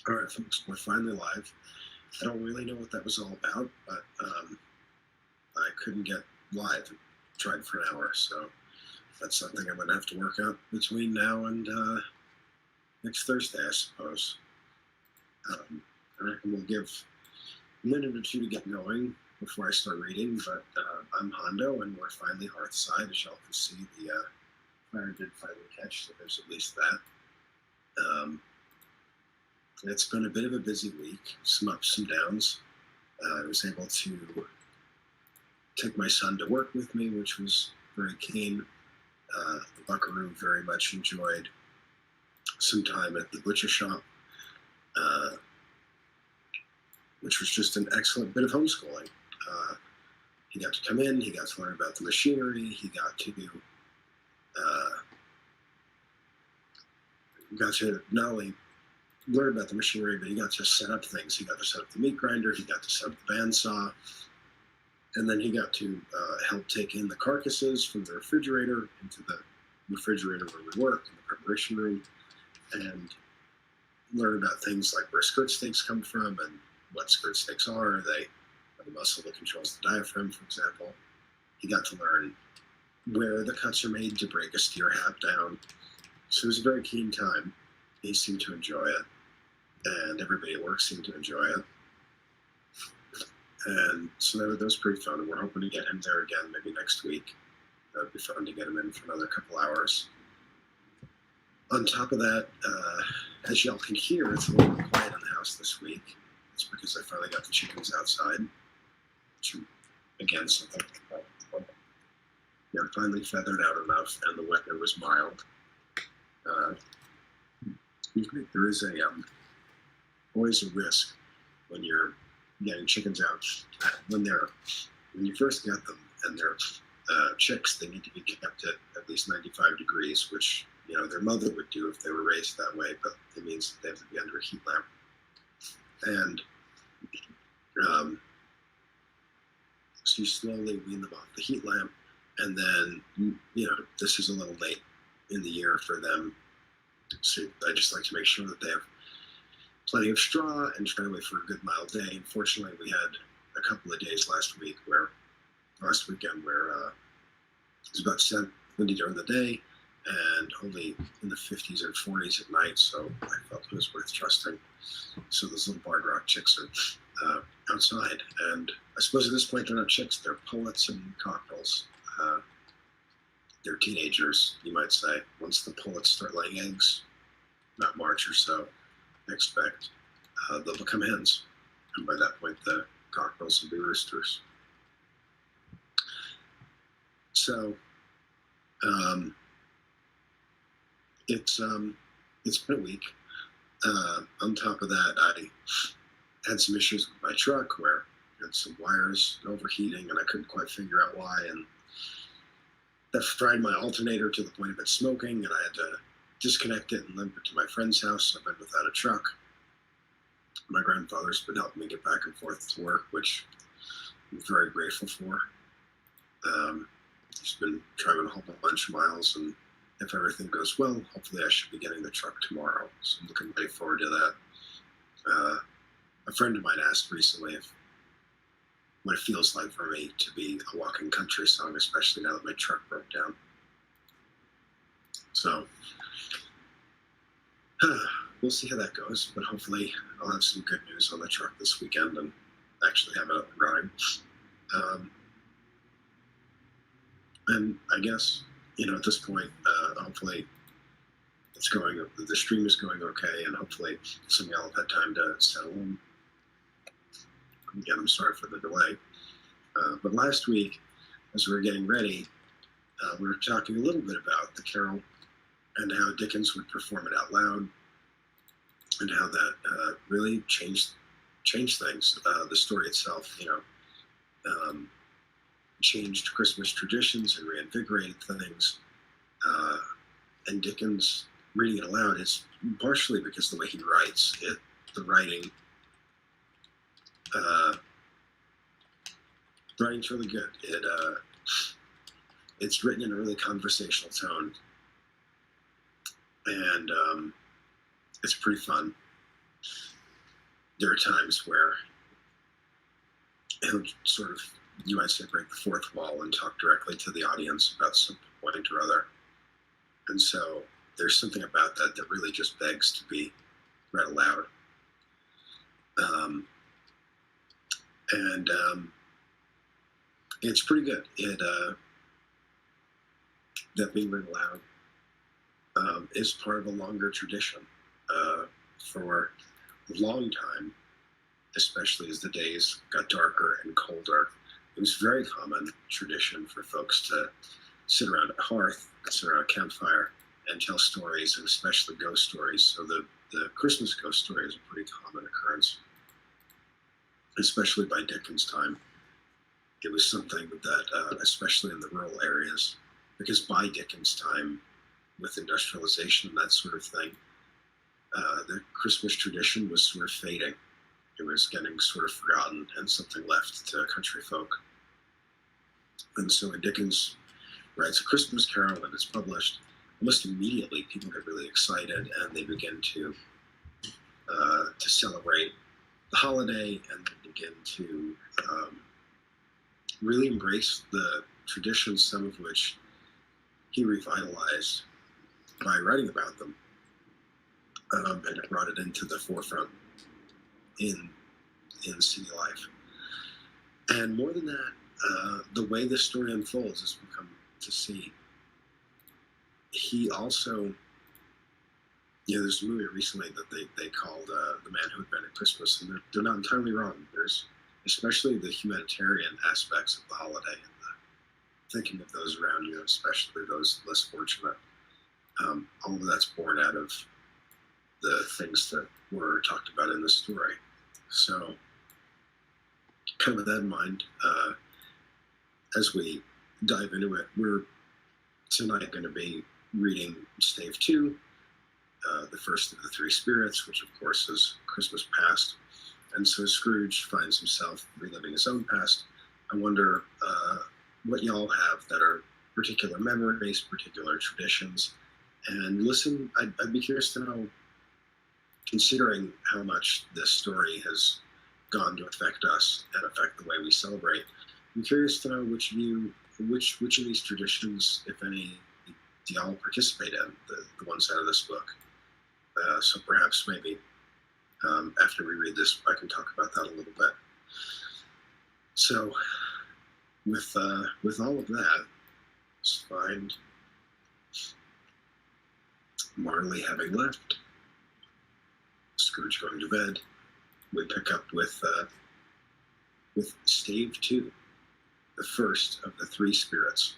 All right, folks, we're finally live. I don't really know what that was all about, but I couldn't get live. I tried for an hour, so that's something I'm going to have to work out between now and next Thursday, I suppose. I reckon we'll give a minute or two to get going before I start reading, but I'm Hondo, and we're finally Hearth-side. As y'all can see, the fire did finally catch, so there's at least that. It's been a bit of a busy week, some ups, some downs. I was able to take my son to work with me, which was very keen. The Buckaroo very much enjoyed some time at the butcher shop, uh, which was just an excellent bit of homeschooling. He got to come in, he got to learn about the machinery, he got to not only learn about the machinery, but he got to set up things. He got to set up the meat grinder, he got to set up the bandsaw, and then he got to help take in the carcasses from the refrigerator into the refrigerator where we work, in the preparation room, and learn about things like where skirt steaks come from and what skirt steaks are. They are the muscle that controls the diaphragm, for example. He got to learn where the cuts are made to break a steer hap down. So it was a very keen time. He seemed to enjoy it, and everybody at work seemed to enjoy it. And so that was pretty fun. And we're hoping to get him there again maybe next week. That would be fun to get him in for another couple hours. On top of that, as y'all can hear, it's a little bit quiet in the house this week. It's because I finally got the chickens outside. Which, again, something they're finally feathered out enough, and the weather was mild. There is always a risk when you're getting chickens out. When you first get them and they're chicks, they need to be kept at least 95 degrees, which their mother would do if they were raised that way, but it means that they have to be under a heat lamp. And so you slowly wean them off the heat lamp, and then this is a little late in the year for them. So I just like to make sure that they have plenty of straw and try to wait for a good mild day. Unfortunately, we had a couple of days last weekend where it was about 70 during the day and only in the 50s and 40s at night, so I felt it was worth trusting. So those little barred rock chicks are outside, and I suppose at this point they're not chicks, they're pullets and cockerels. They're teenagers, you might say. Once the pullets start laying eggs, about March or so, I expect, they'll become hens. And by that point, the cockerels will be roosters. So it's been a week. On top of that, I had some issues with my truck where I had some wires overheating and I couldn't quite figure out why. And that fried my alternator to the point of it smoking, and I had to disconnect it and limp it to my friend's house. I've been without a truck. My grandfather's been helping me get back and forth to work, which I'm very grateful for. He's been driving a whole bunch of miles, and if everything goes well, hopefully I should be getting the truck tomorrow. So I'm looking really forward to that. A friend of mine asked recently what it feels like for me to be a walking country song, especially now that my truck broke down. So we'll see how that goes, but hopefully I'll have some good news on the truck this weekend and actually have it up and running. And I guess, at this point, hopefully the stream is going okay, and hopefully some of y'all have had time to settle in. Again, I'm sorry for the delay. But last week, as we were getting ready, we were talking a little bit about the carol and how Dickens would perform it out loud, and how that really changed things. The story itself, changed Christmas traditions and reinvigorated things. And Dickens reading it aloud is partially because of the way he writes it. The writing's really good. It's written in a really conversational tone, and it's pretty fun. there are times where he'll sort of, you might say, break the fourth wall and talk directly to the audience about some point or other. And so there's something about that that really just begs to be read aloud. And it's pretty good. That being read aloud is part of a longer tradition. For a long time, especially as the days got darker and colder, it was very common tradition for folks to sit around a hearth, sit around a campfire, and tell stories, and especially ghost stories. So the Christmas ghost story is a pretty common occurrence, especially by Dickens' time. It was something that, especially in the rural areas, because by Dickens' time, with industrialization and that sort of thing, the Christmas tradition was sort of fading. It was getting sort of forgotten and something left to country folk. And so when Dickens writes A Christmas Carol and it's published, almost immediately people get really excited and they begin to celebrate the holiday, and they begin to really embrace the traditions, some of which he revitalized by writing about them, and it brought it into the forefront in city life. And more than that, the way this story unfolds, as we come to see, he also, there's a movie recently that they called The Man Who Invented Christmas, and they're not entirely wrong. There's especially the humanitarian aspects of the holiday and the thinking of those around you, especially those less fortunate. All of that's born out of the things that were talked about in the story. So, kind of with that in mind, as we dive into it, we're tonight going to be reading Stave 2, the first of the three spirits, which of course is Christmas past. And so Scrooge finds himself reliving his own past. I wonder what y'all have that are particular memories, particular traditions. And listen, I'd be curious to know, considering how much this story has gone to affect us and affect the way we celebrate, I'm curious to know which of these traditions, if any, do y'all participate in, the ones out of this book. So perhaps maybe after we read this, I can talk about that a little bit. So with all of that, let's find Marley having left, Scrooge going to bed. We pick up with Stave 2, the first of the three spirits.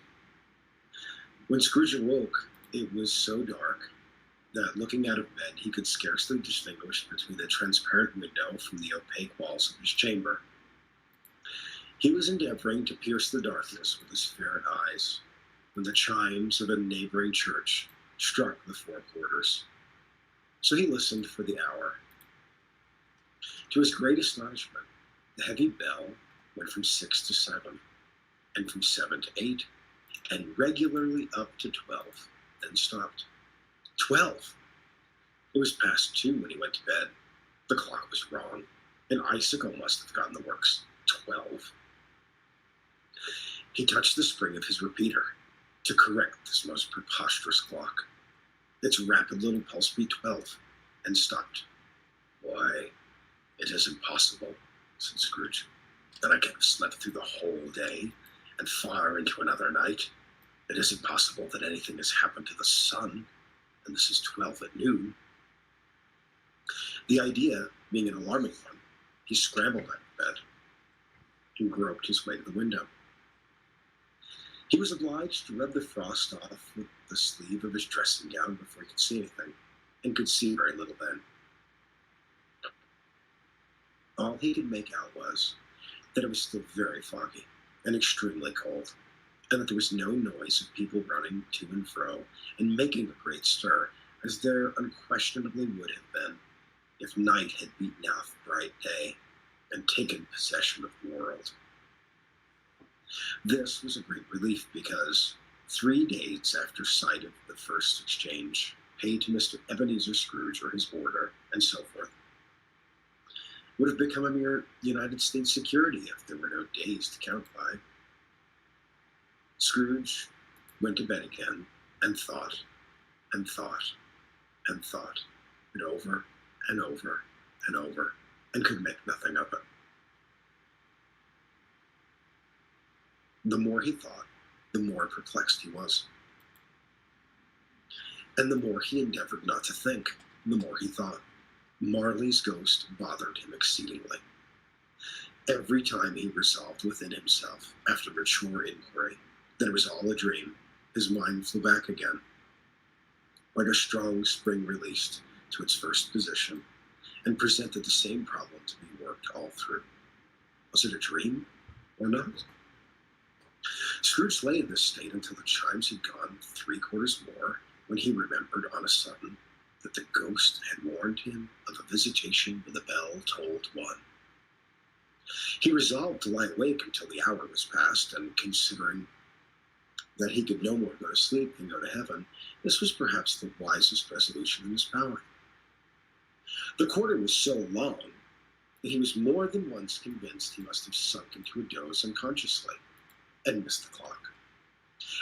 When Scrooge awoke, it was so dark that looking out of bed, he could scarcely distinguish between the transparent window from the opaque walls of his chamber. He was endeavoring to pierce the darkness with his ferret eyes when the chimes of a neighboring church struck the four quarters. So he listened for the hour. To his great astonishment, the heavy bell went from 6 to 7, and from 7 to 8, and regularly up to 12, then stopped. 12! It was past 2 when he went to bed. The clock was wrong. An icicle must have gotten the works. 12. He touched the spring of his repeater to correct this most preposterous clock. Its rapid little pulse beat 12, and stopped. Why, it is impossible, said Scrooge, that I can have slept through the whole day and far into another night. It is impossible that anything has happened to the sun, and this is 12 at noon. The idea being an alarming one, he scrambled out of bed and groped his way to the window. He was obliged to rub the frost off with the sleeve of his dressing gown before he could see anything, and could see very little then. All he could make out was that it was still very foggy and extremely cold, and that there was no noise of people running to and fro and making a great stir, as there unquestionably would have been if night had beaten out the bright day and taken possession of the world. This was a great relief because 3 days after sight of the first exchange paid to Mr. Ebenezer Scrooge or his boarder, and so forth, would have become a mere United States security if there were no days to count by. Scrooge went to bed again and thought and thought and thought it over and over and over and could make nothing of it. The more he thought, the more perplexed he was. And the more he endeavored not to think, the more he thought. Marley's ghost bothered him exceedingly. Every time he resolved within himself, after mature inquiry, that it was all a dream, his mind flew back again, like a strong spring released to its first position, and presented the same problem to be worked all through. Was it a dream or not? Scrooge lay in this state until the chimes had gone 3/4 more, when he remembered on a sudden that the ghost had warned him of a visitation when the bell tolled 1. He resolved to lie awake until the hour was past, and considering that he could no more go to sleep than go to heaven, this was perhaps the wisest resolution in his power. The quarter was so long that he was more than once convinced he must have sunk into a doze unconsciously, and missed the clock.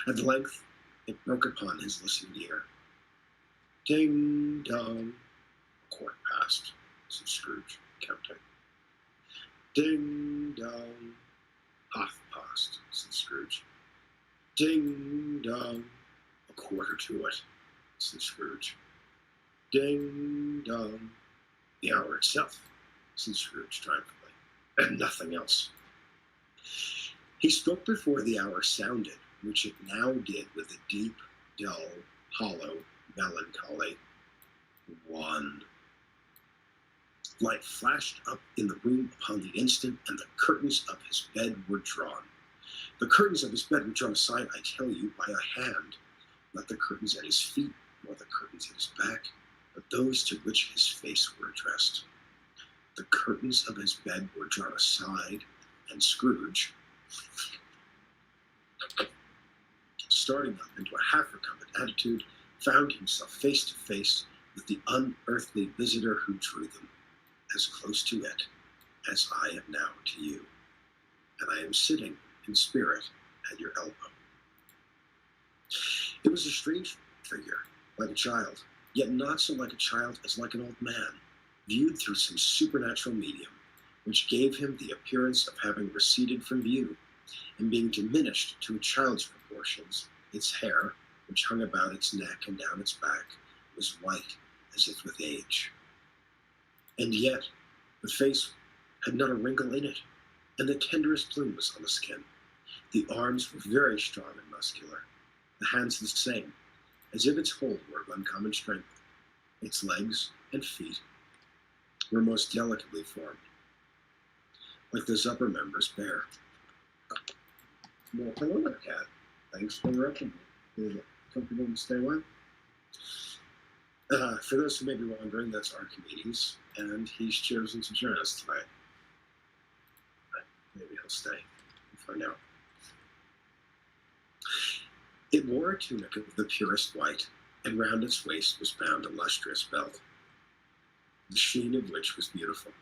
At length, it broke upon his listening ear. Ding dong. 1/4 past, said Scrooge, counting. Ding dong. 1/2 past, said Scrooge. Ding dong. 1/4 to it, said Scrooge. Ding dong. The hour itself, said Scrooge triumphantly, and nothing else. He spoke before the hour sounded, which it now did with a deep, dull, hollow, melancholy 1. Light flashed up in the room upon the instant, and the curtains of his bed were drawn. The curtains of his bed were drawn aside, I tell you, by a hand, not the curtains at his feet, nor the curtains at his back, but those to which his face were addressed. The curtains of his bed were drawn aside, and Scrooge, starting up into a half-recumbent attitude, found himself face to face with the unearthly visitor who drew them, as close to it as I am now to you, and I am sitting in spirit at your elbow. It was a strange figure, like a child, yet not so like a child as like an old man, viewed through some supernatural medium, which gave him the appearance of having receded from view, and being diminished to a child's proportions. Its hair, which hung about its neck and down its back, was white as if with age. And yet the face had not a wrinkle in it, and the tenderest bloom was on the skin. The arms were very strong and muscular, the hands the same, as if its hold were of uncommon strength. Its legs and feet were most delicately formed, like those upper members bare. Well, hello there, cat. Thanks for interrupting me. Is it comfortable to stay away? For those who may be wondering, that's Archimedes, and he's chosen to join us tonight. Maybe he'll stay. We'll find out. It wore a tunic of the purest white, and round its waist was bound a lustrous belt, the sheen of which was beautiful.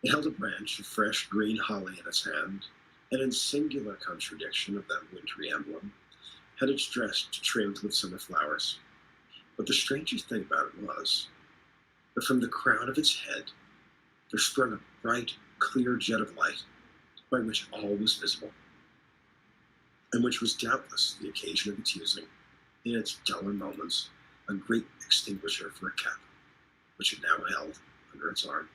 It held a branch of fresh green holly in its hand, and in singular contradiction of that wintry emblem, had its dress trimmed with summer flowers. But the strangest thing about it was that from the crown of its head there sprung a bright, clear jet of light, by which all was visible, and which was doubtless the occasion of its using, in its duller moments, a great extinguisher for a cap, which it now held under its arm.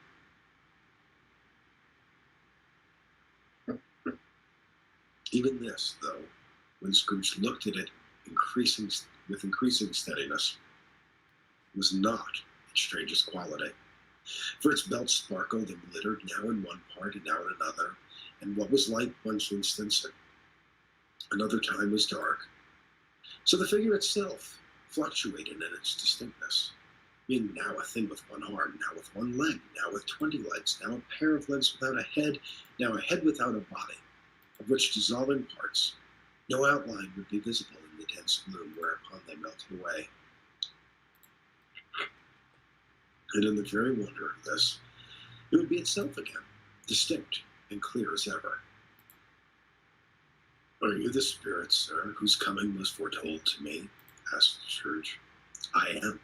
Even this, though, when Scrooge looked at it with increasing steadiness, was not its strangest quality. For its belt sparkled and glittered now in one part and now in another, and what was light one instant, another time was dark. So the figure itself fluctuated in its distinctness, being now a thing with one arm, now with one leg, now with 20 legs, now a pair of legs without a head, now a head without a body, of which dissolving parts, no outline would be visible in the dense gloom whereupon they melted away. And in the very wonder of this, It would be itself again, distinct and clear as ever. "Are you the spirit, sir, whose coming was foretold to me?" asked Scrooge. "I am."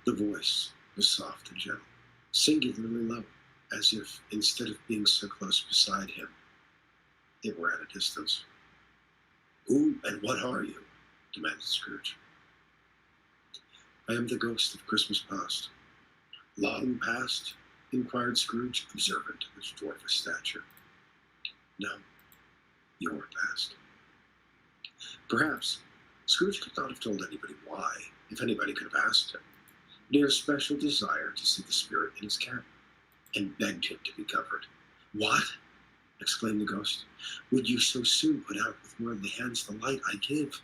The voice was soft and gentle, singularly low, as if, instead of being so close beside him, it were at a distance. "Who and what are you?" demanded Scrooge. "I am the ghost of Christmas past." "Long past?" inquired Scrooge, observant of his dwarfish stature. "No, your past." Perhaps Scrooge could not have told anybody why, if anybody could have asked him. But he had a special desire to see the spirit in his cap, and begged him to be covered. "What?" exclaimed the ghost. "Would you so soon put out with worldly hands the light I give?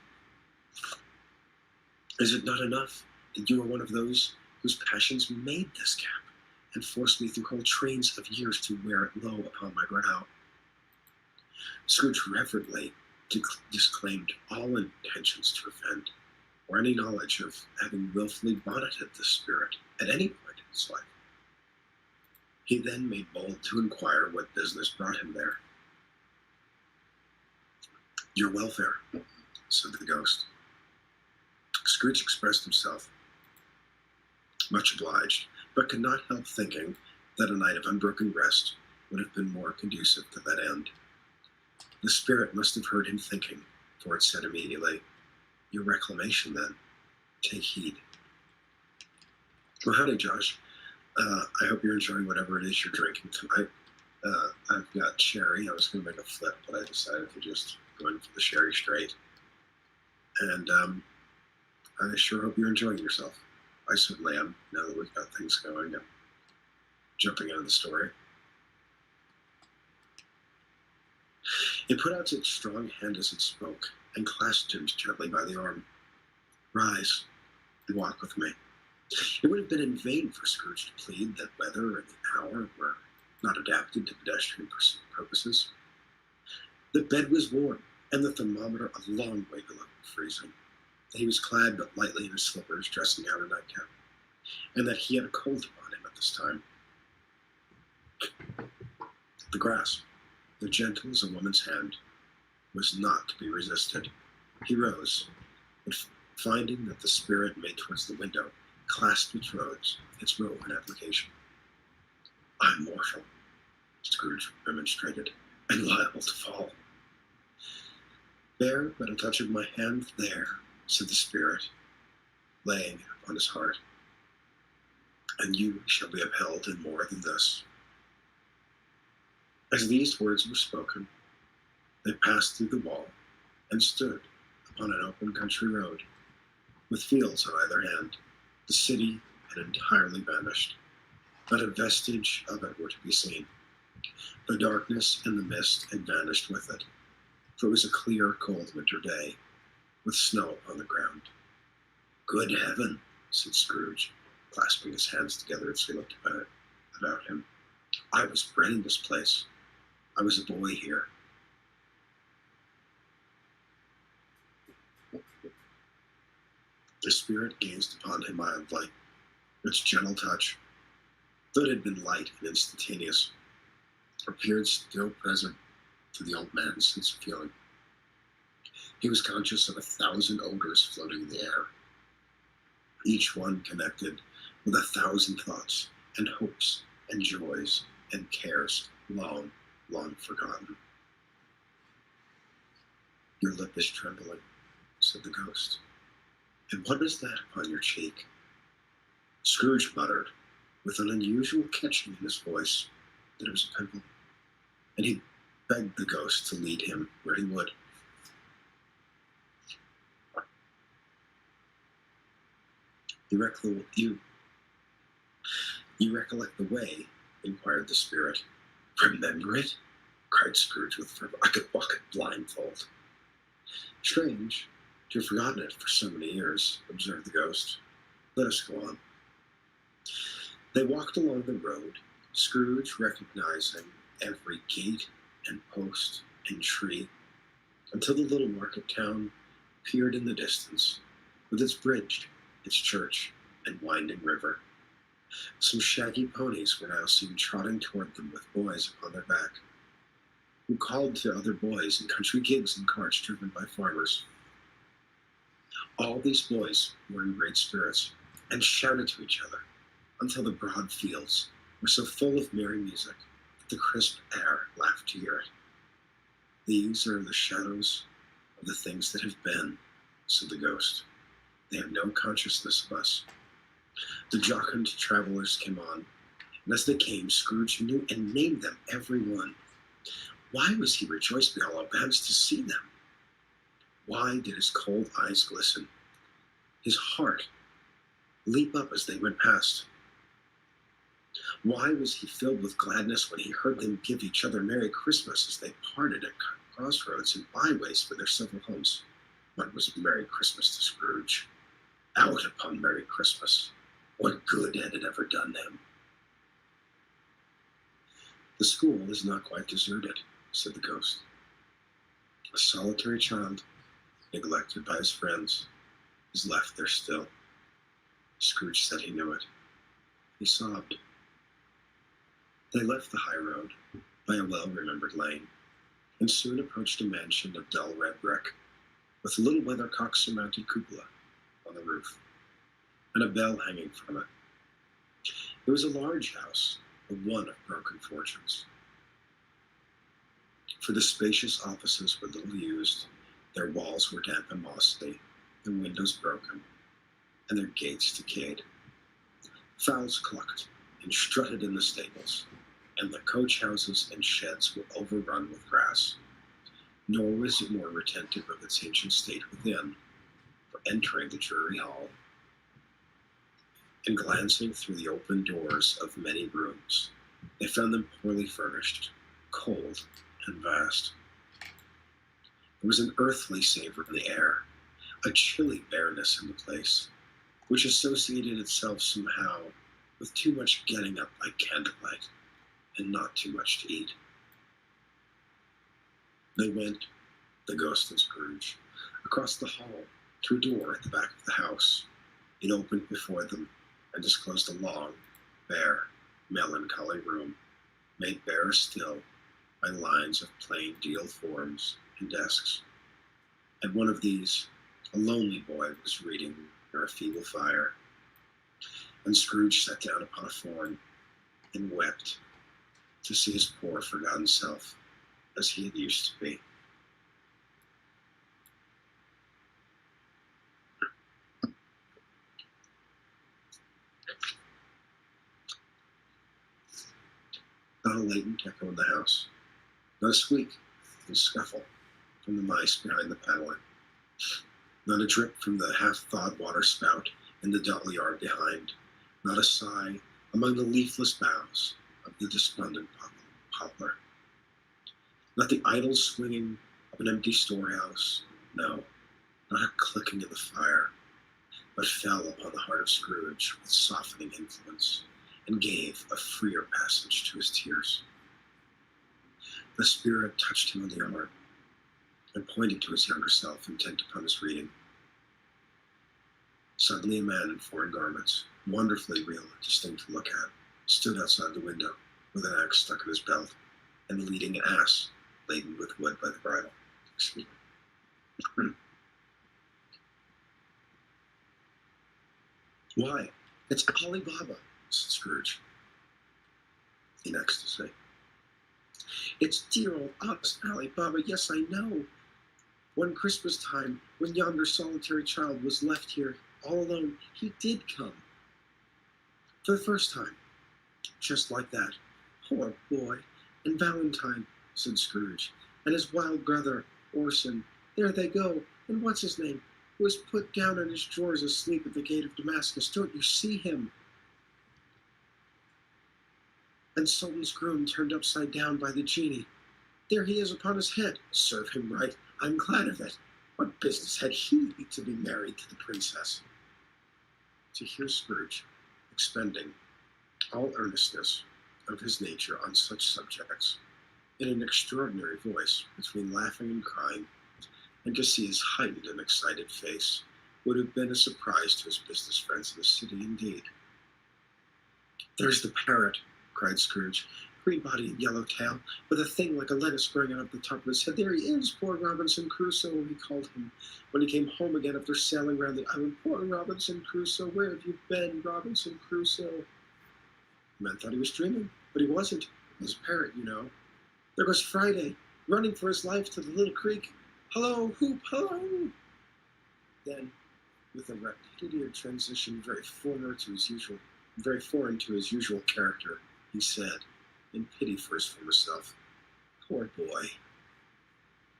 Is it not enough that you are one of those whose passions made this cap, and forced me through whole trains of years to wear it low upon my brow?" Scrooge reverently disclaimed all intentions to offend, or any knowledge of having wilfully bonneted the spirit at any point in his life. He then made bold to inquire what business brought him there. "Your welfare," said the ghost. Scrooge expressed himself much obliged, but could not help thinking that a night of unbroken rest would have been more conducive to that end. The spirit must have heard him thinking, for it said immediately, "Your reclamation, then. Take heed." "Well, howdy, Josh. I hope you're enjoying whatever it is you're drinking tonight. I've got sherry. I was going to make a flip, but I decided to just go in for the sherry straight. And I sure hope you're enjoying yourself. I certainly am, now that we've got things going and jumping into the story." It put out its strong hand as it spoke, and clasped him gently by the arm. "Rise and walk with me." It would have been in vain for Scrooge to plead that weather and the hour were not adapted to pedestrian purposes. The bed was warm, and the thermometer a long way below freezing. That he was clad but lightly in his slippers, dressing out a nightcap, and that he had a cold upon him at this time. The grasp, though gentle as a woman's hand, was not to be resisted. He rose, but finding that the spirit made towards the window, clasped its robe in application. "I'm mortal," Scrooge remonstrated, "and liable to fall." "Bear but a touch of my hand there," said the spirit, laying it upon his heart, "and you shall be upheld in more than this." As these words were spoken, they passed through the wall and stood upon an open country road, with fields on either hand. The city had entirely vanished. Not a vestige of it were to be seen. The darkness and the mist had vanished with it, for it was a clear, cold winter day, with snow upon the ground. "Good heaven," said Scrooge, clasping his hands together as he looked about him. "I was bred in this place. I was a boy here." The spirit gazed upon him mildly. Its gentle touch, though it had been light and instantaneous, appeared still present to the old man's sense of feeling. He was conscious of 1,000 odors floating in the air, each one connected with 1,000 thoughts and hopes and joys and cares long, long forgotten. "Your lip is trembling," said the ghost. "And what is that upon your cheek?" Scrooge muttered, with an unusual catching in his voice, that it was a pimple, and he begged the ghost to lead him where he would. You recollect the way?" inquired the spirit. "Remember it?" cried Scrooge with fervor. "I could walk it blindfold." "Strange to have forgotten it for so many years," observed the ghost. "Let us go on." They walked along the road, Scrooge recognizing every gate and post and tree, until the little market town appeared in the distance, with its bridge, its church, and winding river. Some shaggy ponies were now seen trotting toward them with boys upon their back, who called to other boys in country gigs and carts driven by farmers. All these boys were in great spirits and shouted to each other until the broad fields were so full of merry music that the crisp air laughed to hear it. These are the shadows of the things that have been, said the ghost. They have no consciousness of us. The jocund travelers came on, and as they came, Scrooge knew and named them every one. Why was he rejoiced beyond all bounds to see them? Why did his cold eyes glisten, his heart leap up as they went past? Why was he filled with gladness when he heard them give each other Merry Christmas as they parted at crossroads and byways for their several homes? What was Merry Christmas to Scrooge? Out upon Merry Christmas! What good had it ever done him? The school is not quite deserted, said the ghost. A solitary child, neglected by his friends, is left there still. Scrooge said he knew it. He sobbed. They left the high road by a well-remembered lane, and soon approached a mansion of dull red brick, with a little weathercock-surmounted cupola on the roof, and a bell hanging from it. It was a large house, but one of broken fortunes. For the spacious offices were little used, their walls were damp and mossy, their windows broken, and their gates decayed. Fowls clucked and strutted in the stables, and the coach houses and sheds were overrun with grass. Nor was it more retentive of its ancient state within, for entering the dreary hall, and glancing through the open doors of many rooms, they found them poorly furnished, cold, and vast. There was an earthly savor in the air, a chilly bareness in the place, which associated itself somehow with too much getting up by candlelight and not too much to eat. They went, the ghost and Scrooge, across the hall to a door at the back of the house. It opened before them and disclosed a long, bare, melancholy room, made barer still by lines of plain deal forms and desks. At one of these, a lonely boy was reading near a feeble fire, and Scrooge sat down upon a form and wept to see his poor forgotten self as he had used to be. Not a latent echo in the house, not a squeak and scuffle from the mice behind the paneling, not a drip from the half-thawed water spout in the dull yard behind, not a sigh among the leafless boughs of the despondent poplar, not the idle swinging of an empty storehouse, no, not a clicking of the fire, but fell upon the heart of Scrooge with softening influence, and gave a freer passage to his tears. The spirit touched him on the arm, and pointed to his younger self, intent upon his reading. Suddenly a man in foreign garments, wonderfully real and distinct to look at, stood outside the window, with an axe stuck in his belt, and leading an ass laden with wood by the bridle. Excuse me. Why, it's Ali Baba, said Scrooge, in ecstasy. It's dear old honest Ali Baba, yes, I know. One Christmas time, when yonder solitary child was left here all alone, he did come. For the first time, just like that. Poor boy. And Valentine, said Scrooge, and his wild brother, Orson, there they go. And what's his name, who was put down in his drawers asleep at the gate of Damascus. Don't you see him? And Sultan's groom turned upside down by the genie. There he is upon his head. Serve him right. I'm glad of it. What business had he to be married to the princess? To hear Scrooge expending all earnestness of his nature on such subjects, in an extraordinary voice, between laughing and crying, and to see his heightened and excited face, would have been a surprise to his business friends in the city indeed. "There's the parrot," cried Scrooge. "Green body and yellow tail, with a thing like a lettuce growing out of the top of his head. There he is, poor Robinson Crusoe," he called him, when he came home again after sailing round the island. "Poor Robinson Crusoe, where have you been, Robinson Crusoe?" The man thought he was dreaming, but he wasn't. It was a parrot, you know. There goes Friday, running for his life to the little creek. "Hullo, hoop, hullo!" Then, with a rapidity of transition very foreign to his usual character, he said, in pity for his former self, "Poor boy." And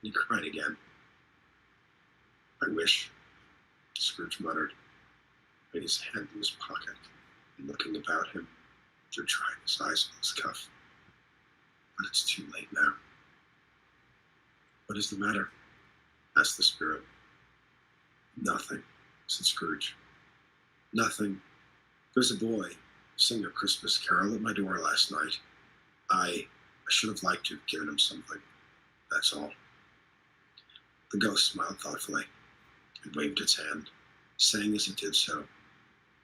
he cried again. "I wish," Scrooge muttered, putting his hand in his pocket and looking about him through drying his eyes on his cuff. "But it's too late now." "What is the matter?" asked the spirit. "Nothing," said Scrooge. "Nothing. There's a boy singing a Christmas carol at my door last night. I should have liked to have given him something. That's all." The ghost smiled thoughtfully and waved its hand, saying as it did so,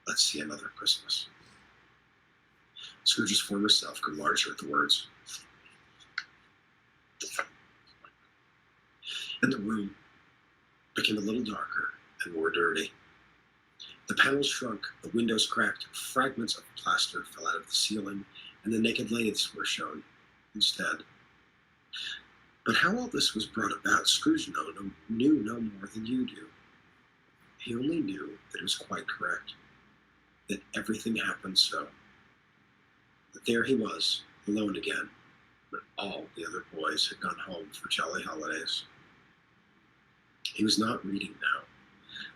"Let's see another Christmas." Scrooge's former self grew larger at the words, and the room became a little darker and more dirty. The panels shrunk, the windows cracked, fragments of plaster fell out of the ceiling, and the naked lathes were shown instead. But how all this was brought about, Scrooge knew no more than you do. He only knew that it was quite correct, that everything happened so. That there he was, alone again, when all the other boys had gone home for jolly holidays. He was not reading now,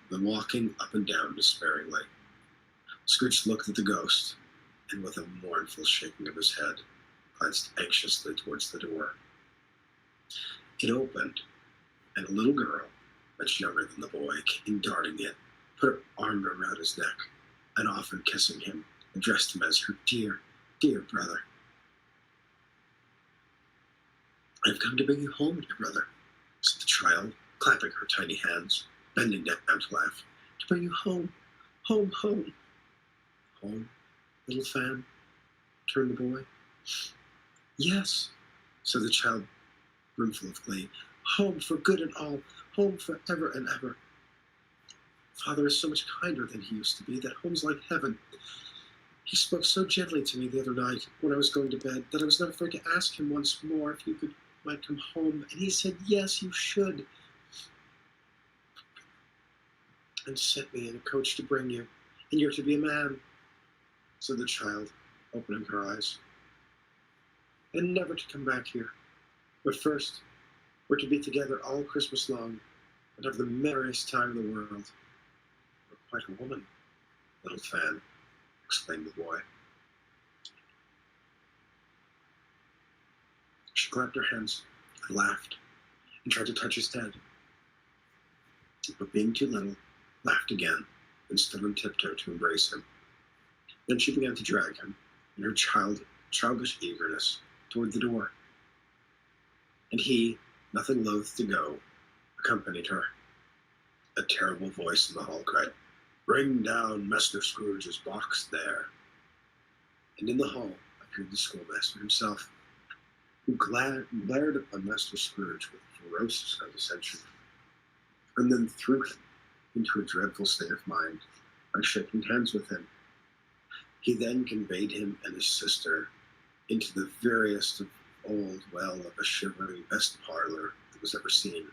but walking up and down despairingly. Scrooge looked at the ghost, and with a mournful shaking of his head, glanced anxiously towards the door. It opened, and a little girl, much younger than the boy, came darting in, put her arm around his neck, and often kissing him, addressed him as her dear, dear brother. "I've come to bring you home, dear brother," said the child, clapping her tiny hands, bending down to laugh. "To bring you home, home, home." "Home, little Fan?" returned the boy. "Yes," said the child, brimful of glee. "Home for good and all, home for ever and ever. Father is so much kinder than he used to be, that home's like heaven. He spoke so gently to me the other night when I was going to bed that I was not afraid to ask him once more if you might come home, and he said, 'Yes, you should,' and sent me in a coach to bring you, and you're to be a man," said the child, opening her eyes, "and never to come back here. But first, we're to be together all Christmas long, and have the merriest time in the world." "You're quite a woman, little Fan," exclaimed the boy. She clapped her hands and laughed, and tried to touch his head, but being too little, laughed again, and stood on tiptoe to embrace him. Then she began to drag him, in her childish eagerness, toward the door. And he, nothing loath to go, accompanied her. A terrible voice in the hall cried, "Bring down Master Scrooge's box there." And in the hall appeared the schoolmaster himself, who glared upon Master Scrooge with ferocious condescension, and then threw him into a dreadful state of mind by shaking hands with him. He then conveyed him and his sister into the veriest of old well of a shivering best parlor that was ever seen,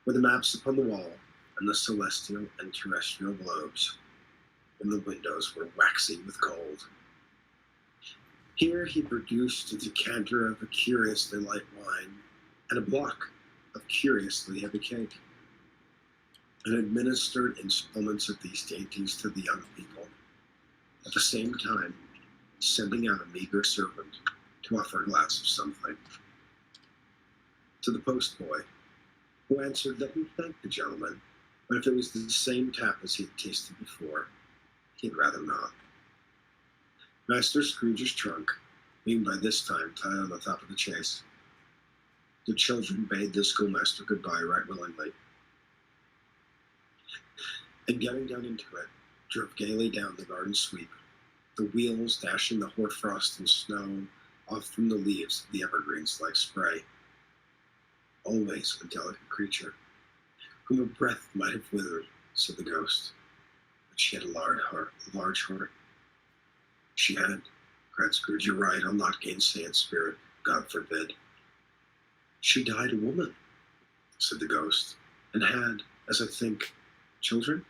where the maps upon the wall and the celestial and terrestrial globes in the windows were waxy with cold. Here he produced a decanter of a curiously light wine and a block of curiously heavy cake, and administered installments of these dainties to the young people, at the same time sending out a meager servant to offer a glass of something to the postboy, who answered that he thanked the gentleman, but if it was the same tap as he had tasted before, he'd rather not. Master Scrooge's trunk being by this time tied on the top of the chaise, the children bade the schoolmaster goodbye right willingly, and getting down into it, drove gaily down the garden sweep, the wheels dashing the hoarfrost and snow off from the leaves of the evergreens like spray. Always a delicate creature, whom a breath might have withered, said the ghost. But she had a large heart. She had, cried Scrooge. You're right, I'll not gainsay it, spirit. God forbid. She died a woman, said the ghost, and had, as I think, children?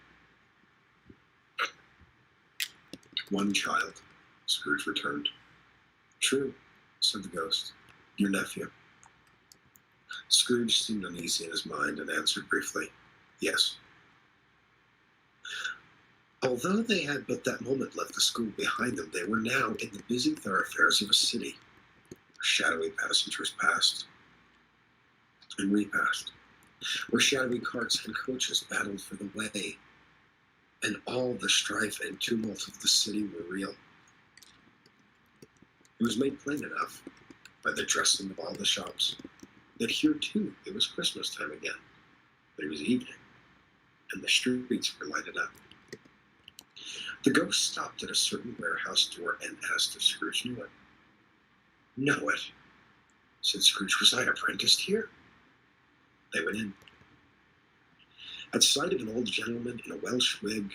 One child, Scrooge returned. True, said the ghost. Your nephew. Scrooge seemed uneasy in his mind and answered briefly, yes. Although they had but that moment left the school behind them, they were now in the busy thoroughfares of a city, where shadowy passengers passed and repassed, where shadowy carts and coaches battled for the way, and all the strife and tumult of the city were real. It was made plain enough by the dressing of all the shops that here too it was Christmas time again, but it was evening, and the streets were lighted up. The ghost stopped at a certain warehouse door and asked if Scrooge knew it. Know it, said Scrooge. Was I apprenticed here? They went in. At sight of an old gentleman in a Welsh wig,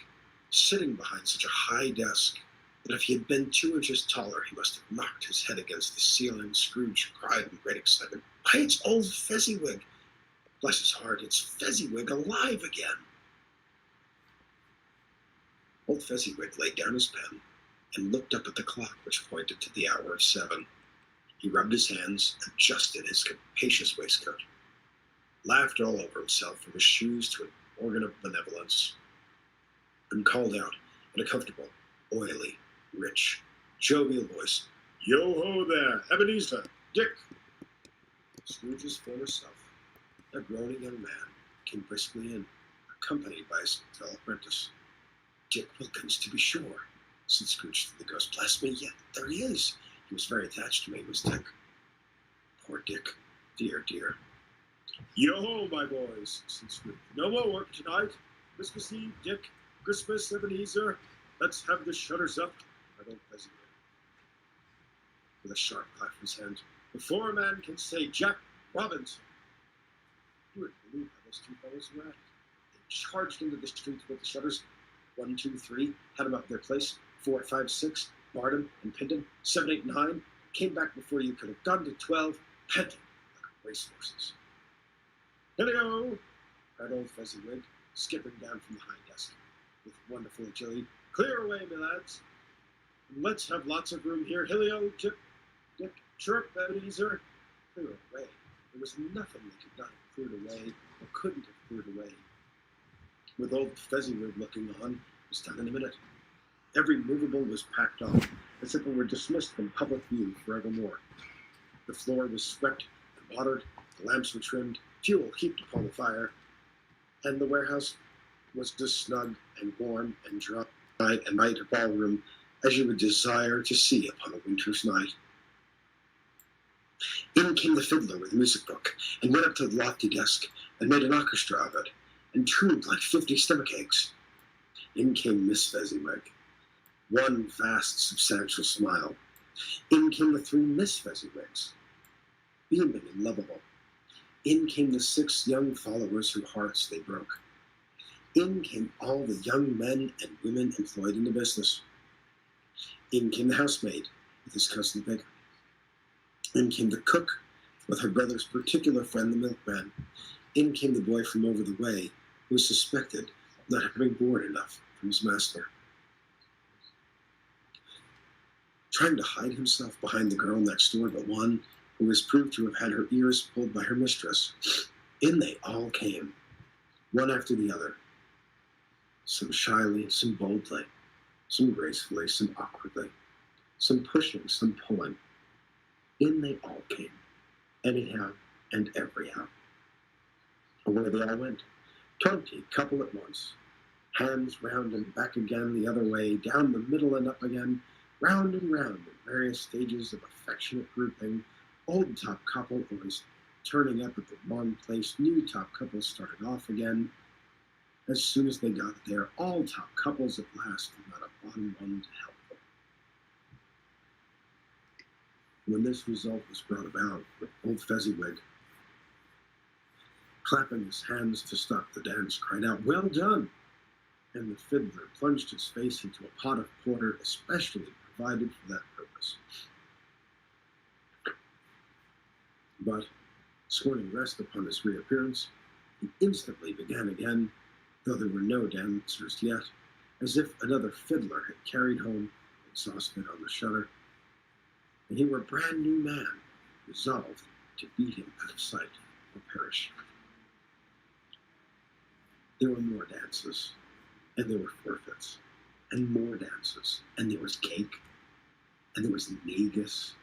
sitting behind such a high desk that if he had been 2 inches taller, he must have knocked his head against the ceiling, Scrooge cried in great excitement, why, it's old Fezziwig! Bless his heart, it's Fezziwig alive again! Old Fezziwig laid down his pen and looked up at the clock which pointed to the hour of 7. He rubbed his hands, adjusted his capacious waistcoat, laughed all over himself from his shoes to an organ of benevolence, and called out in a comfortable, oily, rich, jovial voice, Yo-ho there, Ebenezer, Dick! Scrooge's former self, a groaning young man, came briskly in, accompanied by his fellow apprentice. Dick Wilkins, to be sure, said Scrooge to the ghost. Bless me, yet there he is. He was very attached to me, was Dick. Poor Dick, dear, dear. Yo-ho, my boys, said Scrooge. No more work tonight. Christmas Eve, Dick. Christmas, Ebenezer. Let's have the shutters up. I don't hesitate. With a sharp clap of his hand, before a man can say Jack Robinson. You would believe how those two fellows were at it. They charged into the streets with the shutters. 1, 2, 3, had them up their place. 4, 5, 6, barred them and pinned them. 7, 8, 9, came back before you could have gone to 12, panting like racehorses. Hilly-o! cried old Fezziwig, skipping down from the high desk with wonderful agility. Clear away, my lads, and let's have lots of room here. Hilly-o, Chip, Dick, chirp, Ebenezer. Clear away. There was nothing they could not have cleared away, or couldn't have cleared away. With old Fezziwig looking on, it was done in a minute. Every movable was packed off, as if it were dismissed from public view forevermore. The floor was swept and watered, the lamps were trimmed, fuel heaped upon the fire, and the warehouse was as snug and warm and dry and might a ballroom as you would desire to see upon a winter's night. In came the fiddler with a music book, and went up to the lofty desk, and made an orchestra of it, and tuned like 50 stomach aches. In came Miss Fezziwig, one vast, substantial smile. In came the 3 Miss Fezziwigs, beaming and lovable. In came the 6 young followers whose hearts they broke. In came all the young men and women employed in the business. In came the housemaid with his cousin Pig. In came the cook with her brother's particular friend, the milkman. In came the boy from over the way, who was suspected of not having board enough from his master. Trying to hide himself behind the girl next door, but one who was proved to have had her ears pulled by her mistress, in they all came, one after the other, some shyly, some boldly, some gracefully, some awkwardly, some pushing, some pulling. In they all came, anyhow and everyhow. Away they all went, 20 couple at once, hands round and back again the other way, down the middle and up again, round and round in various stages of affectionate grouping. Old top couple always turning up at the wrong place, new top couples started off again. As soon as they got there, all top couples at last, and not a bottom one to help them. When this result was brought about, old Fezziwig, clapping his hands to stop the dance, cried out, "Well done!" And the fiddler plunged his face into a pot of porter especially provided for that purpose. But, scorning rest upon his reappearance, he instantly began again, though there were no dancers yet, as if another fiddler had carried home, exhausted on the shutter, and he were a brand new man, resolved to beat him out of sight or perish. There were more dances, and there were forfeits, and more dances, and there was cake, and there was negus,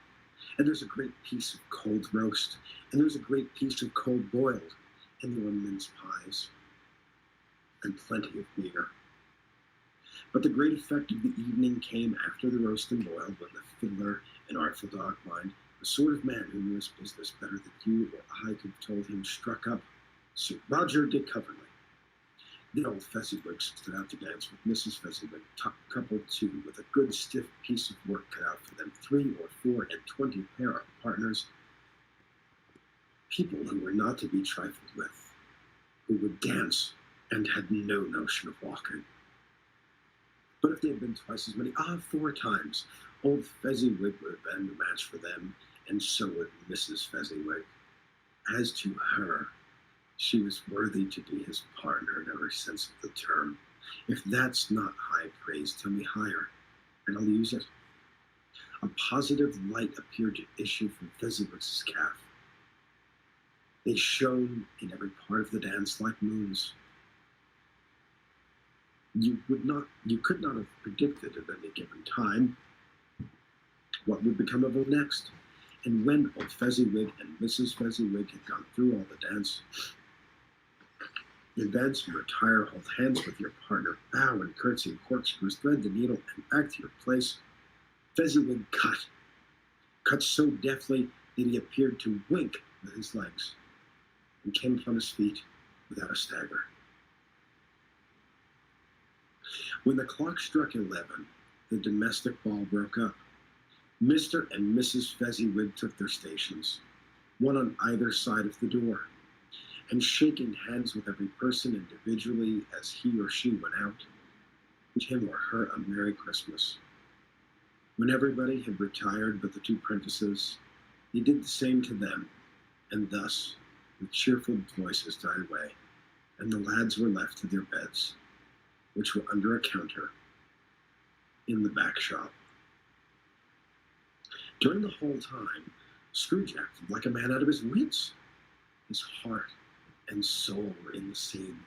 and there was a great piece of cold roast, and there was a great piece of cold boiled, and there were mince pies, and plenty of beer. But the great effect of the evening came after the roast and boiled, when the fiddler, an artful dog mind, the sort of man who knew his business better than you or I could have told him, struck up Sir Roger de Coverley. The old Fezziwig stood out to dance with Mrs. Fezziwig, coupled too, with a good stiff piece of work cut out for them, 3 or 4 and 20 pair of partners, people who were not to be trifled with, who would dance and had no notion of walking. But if they had been twice as many, 4 times, old Fezziwig would have been the match for them, and so would Mrs. Fezziwig. As to her, she was worthy to be his partner in every sense of the term. If that's not high praise, tell me higher, and I'll use it. A positive light appeared to issue from Fezziwig's calf. They shone in every part of the dance like moons. You could not have predicted at any given time what would become of them next. And when old Fezziwig and Mrs. Fezziwig had gone through all the dance, advance from retire, hold hands with your partner, bow and curtsy and corkscrews, thread the needle, and back to your place, Fezziwig cut so deftly that he appeared to wink with his legs, and came upon his feet without a stagger. When the clock struck 11, the domestic ball broke up. Mr. and Mrs. Fezziwig took their stations, one on either side of the door, and shaking hands with every person individually as he or she went out, bid him or her a Merry Christmas. When everybody had retired but the 2 prentices, he did the same to them, and thus, with cheerful voices died away, and the lads were left to their beds, which were under a counter in the back shop. During the whole time, Scrooge acted like a man out of his wits. His heart and soul were in the scene,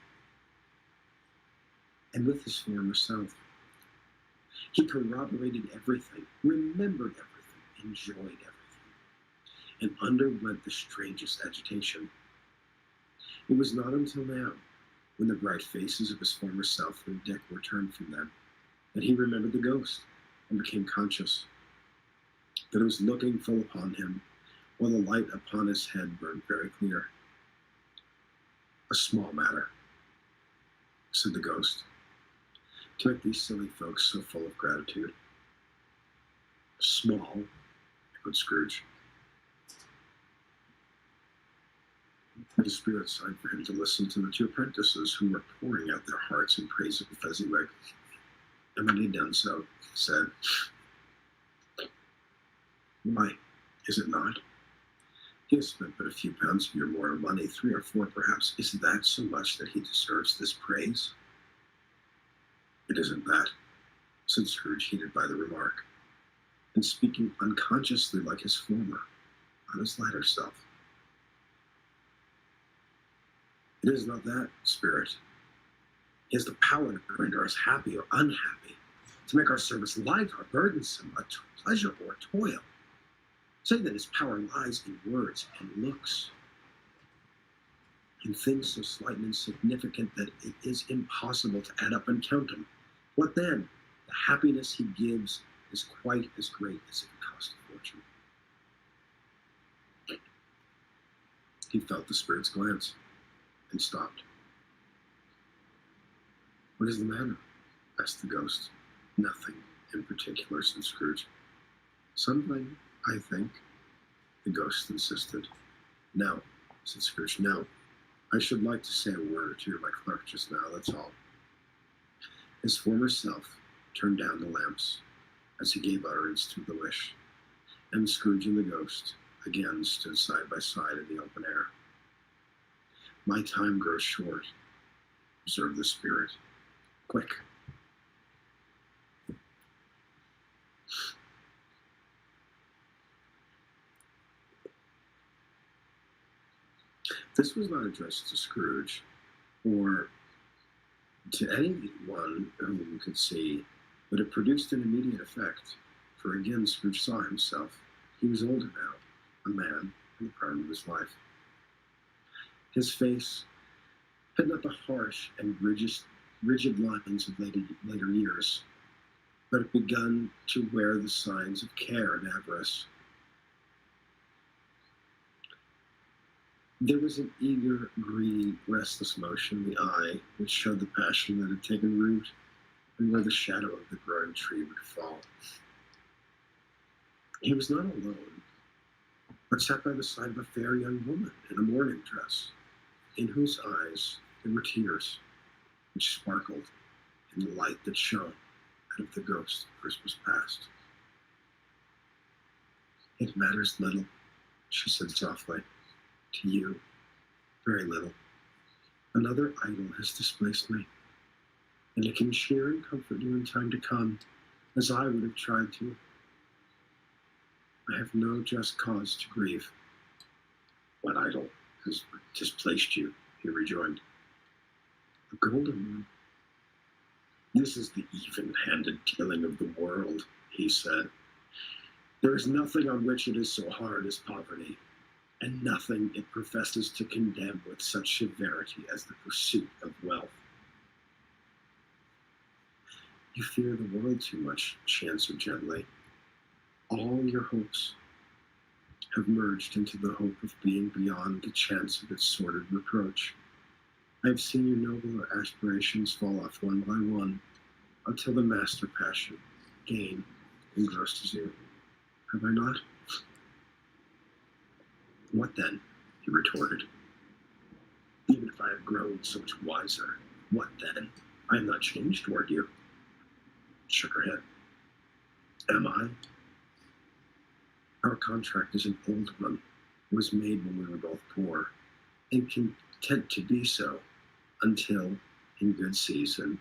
and with his former self. He corroborated everything, remembered everything, enjoyed everything, and underwent the strangest agitation. It was not until now, when the bright faces of his former self and Dick were turned from them, that he remembered the ghost, and became conscious that it was looking full upon him, while the light upon his head burned very clear. "A small matter," said the ghost, "to make these silly folks so full of gratitude." "Small," echoed Scrooge. The spirit signed for him to listen to the 2 apprentices who were pouring out their hearts in praise of Fezziwig, and when he had done so, said, "Why, is it not? He has spent but a few pounds of your mortal money, 3 or 4 perhaps. Is that so much that he deserves this praise?" "It isn't that," said Scrooge, heated by the remark, and speaking unconsciously like his former, on his latter self. "It is not that, spirit. He has the power to render us happy or unhappy, to make our service light or burdensome, a pleasure or a toil. Say that his power lies in words and looks, in things so slight and insignificant that it is impossible to add up and count them. What then? The happiness he gives is quite as great as if it cost a fortune." He felt the spirit's glance, and stopped. "What is the matter?" asked the ghost. "Nothing in particular," said Scrooge. "Something, I think, The ghost insisted. "No," said Scrooge, "no. I should like to say a word or two to my clerk just now, that's all." His former self turned down the lamps as he gave utterance to the wish, and Scrooge and the ghost again stood side by side in the open air. "My time grows short," observed the spirit. "Quick." This was not addressed to Scrooge or to anyone whom could see, but it produced an immediate effect, for again Scrooge saw himself. He was older now, a man in the prime of his life. His face had not the harsh and rigid lines of later years, but had begun to wear the signs of care and avarice. There was an eager, greedy, restless motion in the eye which showed the passion that had taken root and where the shadow of the growing tree would fall. He was not alone, but sat by the side of a fair young woman in a mourning dress, in whose eyes there were tears, which sparkled in the light that shone out of the ghost of Christmas past. "It matters little," she said softly. "To you, very little. Another idol has displaced me, and it can cheer and comfort you in time to come, as I would have tried to. I have no just cause to grieve." "What idol has displaced you?" he rejoined. "A golden one." "This is the even-handed dealing of the world," he said. "There is nothing on which it is so hard as poverty, and nothing it professes to condemn with such severity as the pursuit of wealth." "You fear the world too much," she answered gently. "All your hopes have merged into the hope of being beyond the chance of its sordid reproach. I have seen your nobler aspirations fall off one by one, until the master passion, gain, engrosses you. Have I not?" "What then?" he retorted. "Even if I have grown so much wiser, what then? I am not changed toward you." She shook her head. "Am I? Our contract is an old one. It was made when we were both poor, and content to be so, until, in good season,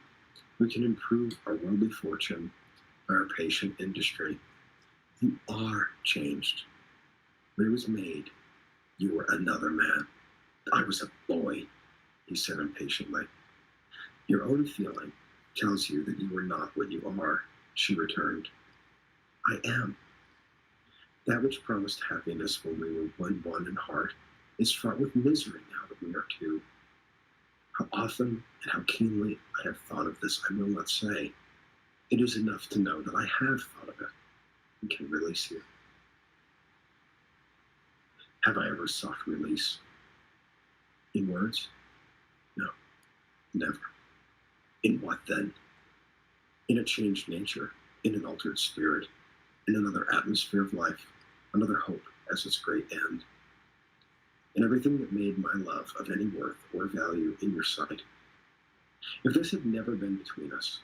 we can improve our worldly fortune by our patient industry. You are changed. When it was made, you were another man. I was a boy," he said impatiently. "Your own feeling tells you that you are not what you are," she returned. "I am. That which promised happiness when we were one in heart is fraught with misery now that we are two. How often and how keenly I have thought of this I will not say. It is enough to know that I have thought of it and can release you." Have I ever sought release? In words? No, never. In what then? In a changed nature, in an altered spirit, in another atmosphere of life, another hope as its great end. In everything that made my love of any worth or value in your sight. If this had never been between us,"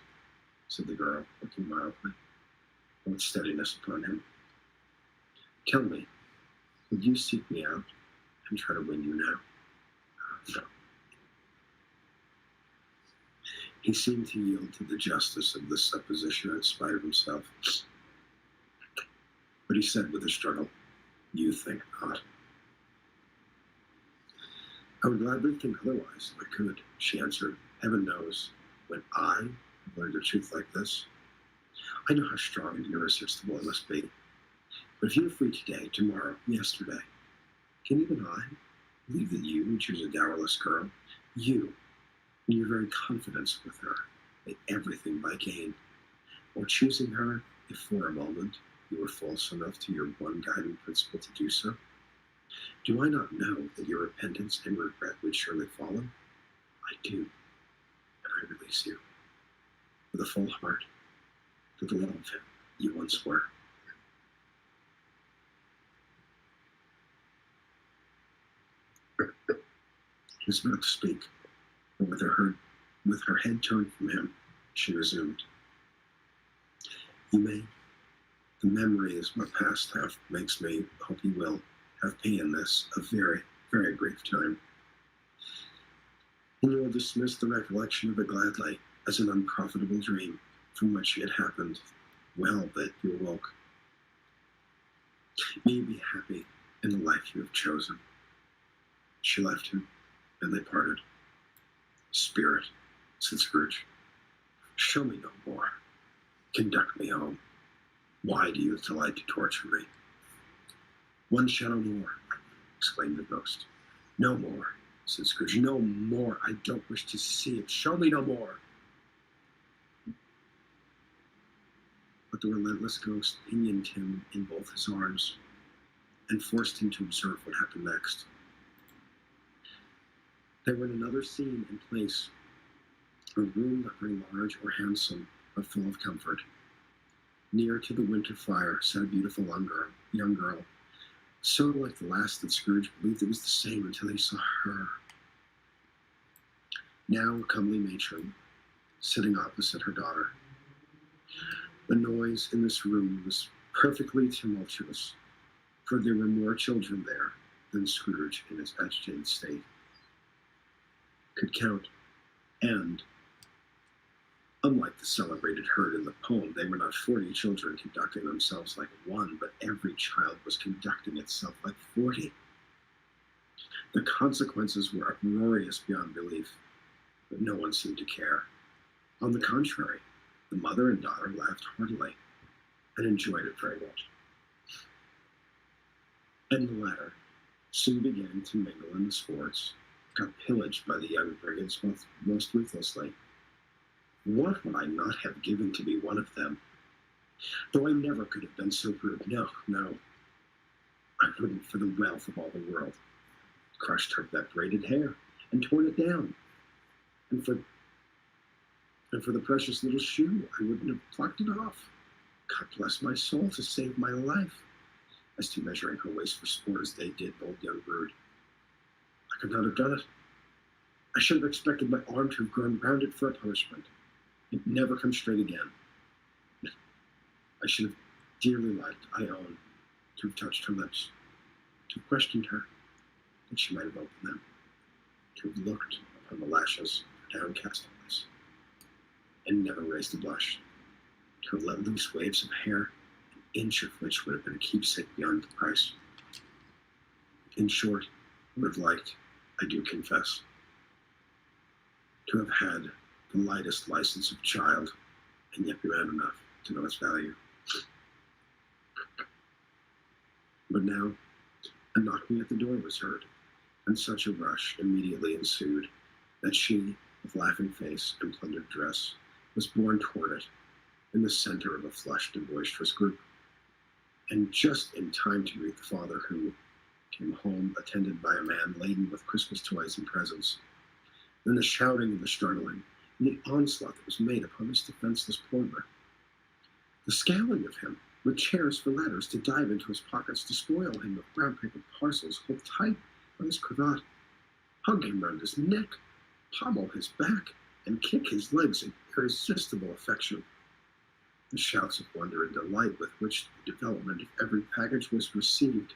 said the girl, looking mildly, and with steadiness upon him, "tell me, would you seek me out and try to win you now?" "No." He seemed to yield to the justice of this supposition in spite of himself. But he said with a struggle, "You think not." "I would gladly think otherwise if I could," she answered. "Heaven knows, when I have learned a truth like this, I know how strong and irresistible it must be. But if you are free today, tomorrow, yesterday, can even I believe that you would choose a dowerless girl? You, in your very confidence with her, made everything by gain, or choosing her if for a moment you were false enough to your one guiding principle to do so? Do I not know that your repentance and regret would surely follow? I do, and I release you, with a full heart, for the love of him you once were." He was about to speak, but with her head turned from him, she resumed. You may. The memory is what past have makes me hope you will have pain in this a very, very brief time. And you will dismiss the recollection of it gladly as an unprofitable dream from which it happened well that you awoke. May you be happy in the life you have chosen. She left him, and they parted. Spirit, said Scrooge, show me no more. Conduct me home. Why do you delight to torture me? One shadow more, exclaimed the ghost. No more, said Scrooge. No more. I don't wish to see it. Show me no more. But the relentless ghost pinioned him in both his arms and forced him to observe what happened next. They were in another scene and place, a room not very large or handsome, but full of comfort. Near to the winter fire sat a beautiful young girl, so like the last that Scrooge believed it was the same until he saw her. Now a comely matron, sitting opposite her daughter. The noise in this room was perfectly tumultuous, for there were more children there than Scrooge in his agitated state could count, and, unlike the celebrated herd in the poem, they were not 40 children conducting themselves like one, but every child was conducting itself like 40. The consequences were uproarious beyond belief, but no one seemed to care. On the contrary, the mother and daughter laughed heartily and enjoyed it very much. And the latter, soon beginning to mingle in the sports, got pillaged by the young brigands most ruthlessly. What would I not have given to be one of them? Though I never could have been so rude. No, I wouldn't for the wealth of all the world. Crushed her that braided hair and torn it down. And for the precious little shoe, I wouldn't have plucked it off. God bless my soul to save my life. As to measuring her waist for sport as they did, bold young brood, I could not have done it. I should have expected my arm to have grown round it for a punishment. It never comes straight again. I should have dearly liked, I own, to have touched her lips, to have questioned her, that she might have opened them, to have looked upon the lashes of her downcast eyes, and never raised a blush, to have let loose waves of hair, an inch of which would have been a keepsake beyond the price. In short, I would have liked, I do confess, to have had the lightest license of child, and yet be man enough to know its value. But now, a knocking at the door was heard, and such a rush immediately ensued that she, with laughing face and plundered dress, was borne toward it in the center of a flushed and boisterous group, and just in time to greet the father who came home attended by a man laden with Christmas toys and presents. Then the shouting and the struggling, and the onslaught that was made upon this defenseless porter. The scaling of him, with chairs for ladders to dive into his pockets, to spoil him of brown paper parcels, hold tight on his cravat, hug him round his neck, pommel his back, and kick his legs in irresistible affection. The shouts of wonder and delight with which the development of every package was received,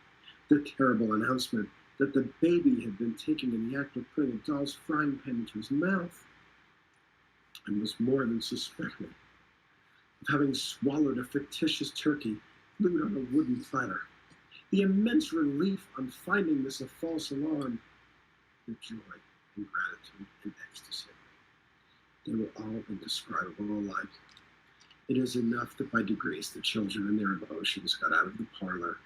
the terrible announcement that the baby had been taken in the act of putting a doll's frying pan into his mouth, and was more than suspected of having swallowed a fictitious turkey glued on a wooden platter. The immense relief on finding this a false alarm, the joy and gratitude and ecstasy. They were all indescribable alike. It is enough that by degrees the children and their emotions got out of the parlor,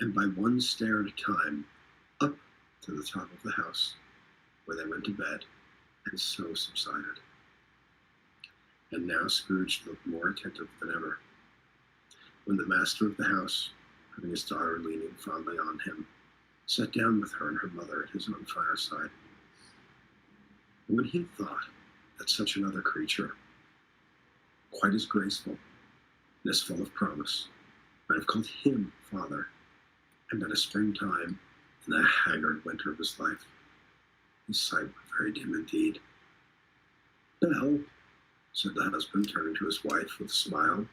and by one stair at a time, up to the top of the house, where they went to bed, and so subsided. And now Scrooge looked more attentive than ever. When the master of the house, having his daughter leaning fondly on him, sat down with her and her mother at his own fireside. And when he thought that such another creature, quite as graceful and as full of promise, might have called him father, and at a springtime in the haggard winter of his life, His sight was very dim indeed. "Belle," said the husband, turning to his wife with a smile,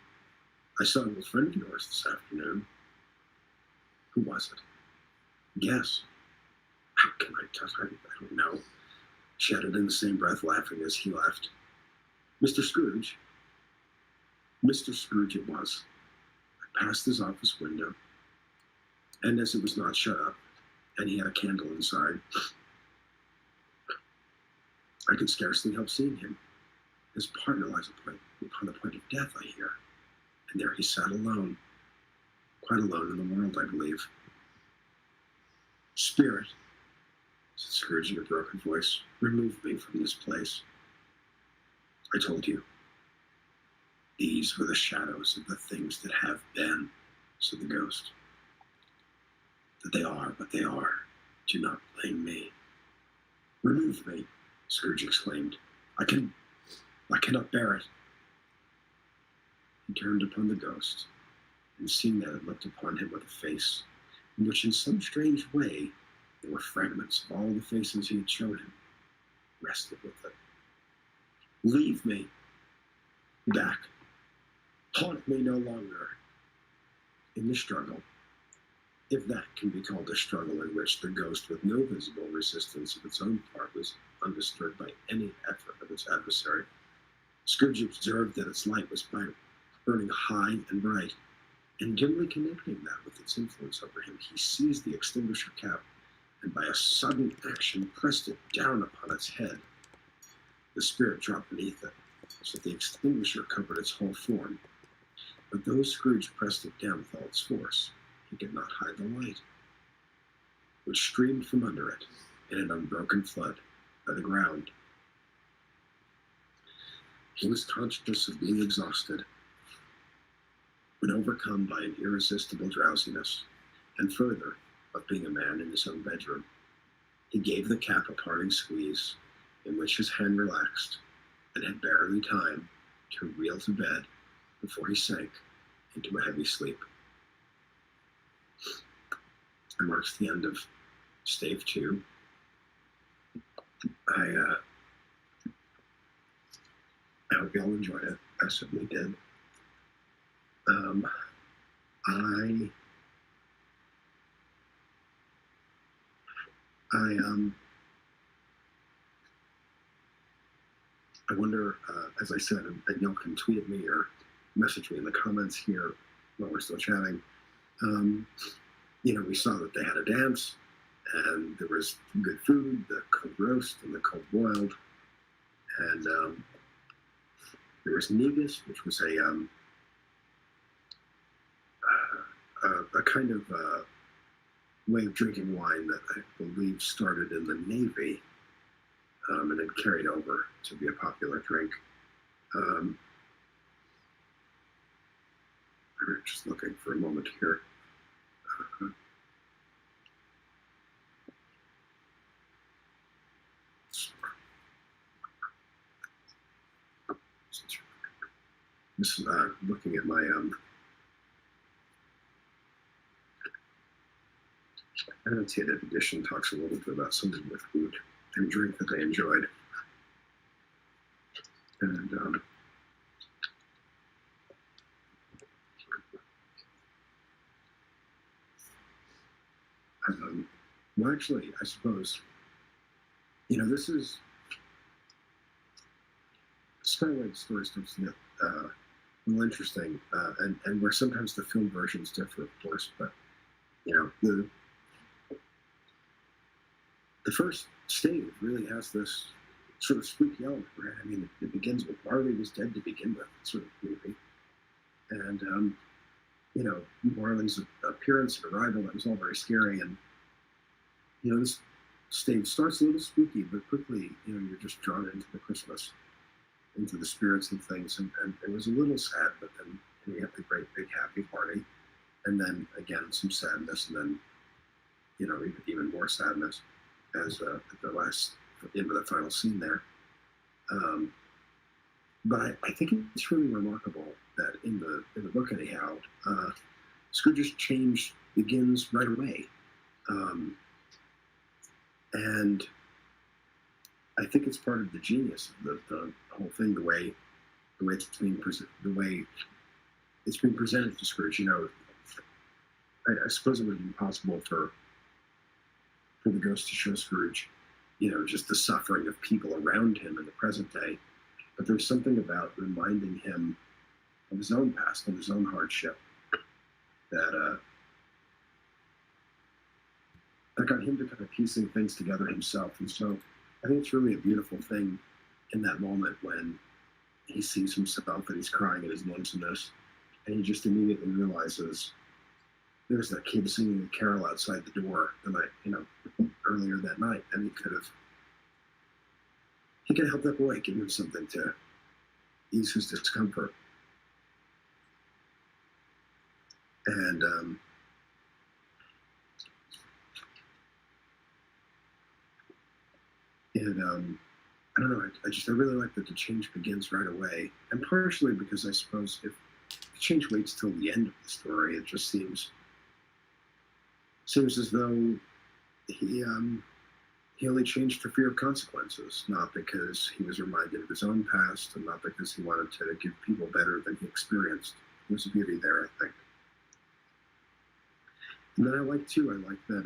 "I saw an old friend of yours this afternoon." "Who was it?" "Guess." "How can I tell her? I don't know." She added in the same breath, laughing as he laughed. "Mr. Scrooge." Mr. Scrooge it was. I passed his office window, and as it was not shut up, and he had a candle inside, I could scarcely help seeing him. His partner lies upon the point of death, I hear, and there he sat alone, quite alone in the world, I believe. "Spirit," said Scrooge in a broken voice, "remove me from this place." "I told you. These were the shadows of the things that have been," said the ghost. "That they are what they are. Do not blame me." "Remove me," Scrooge exclaimed. I cannot bear it." He turned upon the ghost, and seeing that it looked upon him with a face in which in some strange way there were fragments of all the faces he had shown him, rested with it. "Leave me back. Haunt me no longer." In the struggle, if that can be called a struggle in which the ghost, with no visible resistance of its own part, was undisturbed by any effort of its adversary, Scrooge observed that its light was burning high and bright, and dimly connecting that with its influence over him, he seized the extinguisher cap, and by a sudden action pressed it down upon its head. The spirit dropped beneath it, so that the extinguisher covered its whole form. But though Scrooge pressed it down with all its force, he could not hide the light, which streamed from under it in an unbroken flood by the ground. He was conscious of being exhausted, but overcome by an irresistible drowsiness, and further, of being a man in his own bedroom. He gave the cap a parting squeeze, in which his hand relaxed, and had barely time to reel to bed before he sank into a heavy sleep. That marks the end of Stave 2. I hope y'all enjoyed it. I certainly did. I wonder, as I said, and y'all can tweet at me or message me in the comments here while we're still chatting. We saw that they had a dance, and there was good food, the cold roast and the cold boiled, and there was negus, which was a kind of way of drinking wine that I believe started in the Navy and then carried over to be a popular drink. I'm just looking for a moment here. This is looking at my annotated edition, talks a little bit about something with food and drink that they enjoyed. And well, actually, I suppose, this is kind of where the story starts to get a little interesting, and where sometimes the film versions differ, of course, but, the first Stave really has this sort of spooky element, right? I mean, it begins with Marley was dead to begin with, sort of movie. And, Marley's appearance and arrival, that was all very scary. And, this Stave starts a little spooky, but quickly, you're just drawn into the Christmas, into the spirits and things. And it was a little sad, but then you have the great big happy party. And then, again, some sadness, and then, even more sadness as the into the final scene there. But I think it's really remarkable that in the book, anyhow, Scrooge's change begins right away, and I think it's part of the genius of the whole thing, the way the way it's being presented to Scrooge. I suppose it would be impossible for the ghost to show Scrooge, just the suffering of people around him in the present day. But there's something about reminding him of his own past, of his own hardship, that that got him to kind of piecing things together himself. And so I think it's really a beautiful thing in that moment when he sees himself and he's crying in his lonesomeness, and he just immediately realizes there's that kid singing a carol outside the door the night, earlier that night, and he could help that boy, give him something to ease his discomfort. And I don't know. I really like that the change begins right away, and partially because I suppose if the change waits till the end of the story, it just seems as though he only changed for fear of consequences, not because he was reminded of his own past, and not because he wanted to give people better than he experienced. There's a beauty there, I think. And then I like that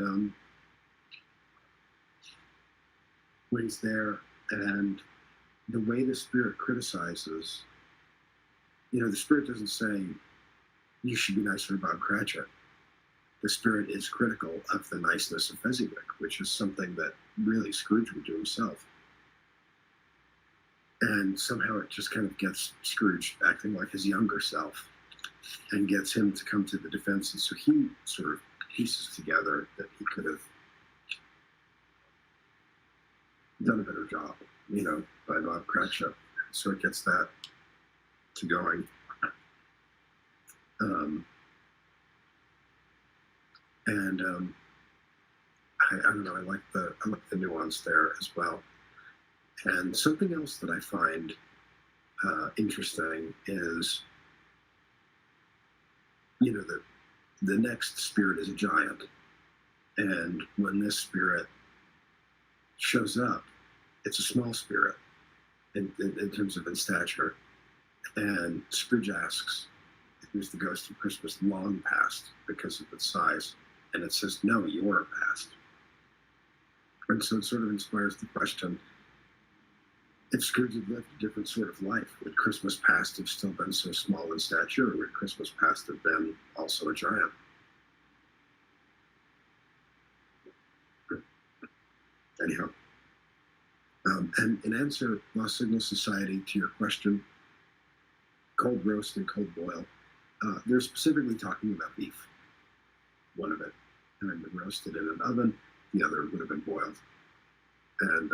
when he's there and the way the spirit criticizes, the spirit doesn't say, you should be nicer about Cratchit. The spirit is critical of the niceness of Fezziwig, which is something that really Scrooge would do himself. And somehow it just kind of gets Scrooge acting like his younger self and gets him to come to the defense. And so he sort of pieces together that he could have done a better job, by Bob Cratchit. So it gets that to going. I don't know. I like the nuance there as well. And something else that I find interesting is, the next spirit is a giant, and when this spirit shows up, it's a small spirit in terms of its stature. And Scrooge asks, "Is the ghost of Christmas long past because of its size?" And it says, "No, you're past." And so it sort of inspires the question, if Scrooge had lived a different sort of life, would Christmas past have still been so small in stature, or would Christmas past have been also a giant? Anyhow, and in answer, Lost Signal Society, to your question, cold roast and cold boil, they're specifically talking about beef. One of it having been roasted in an oven, the other would have been boiled. And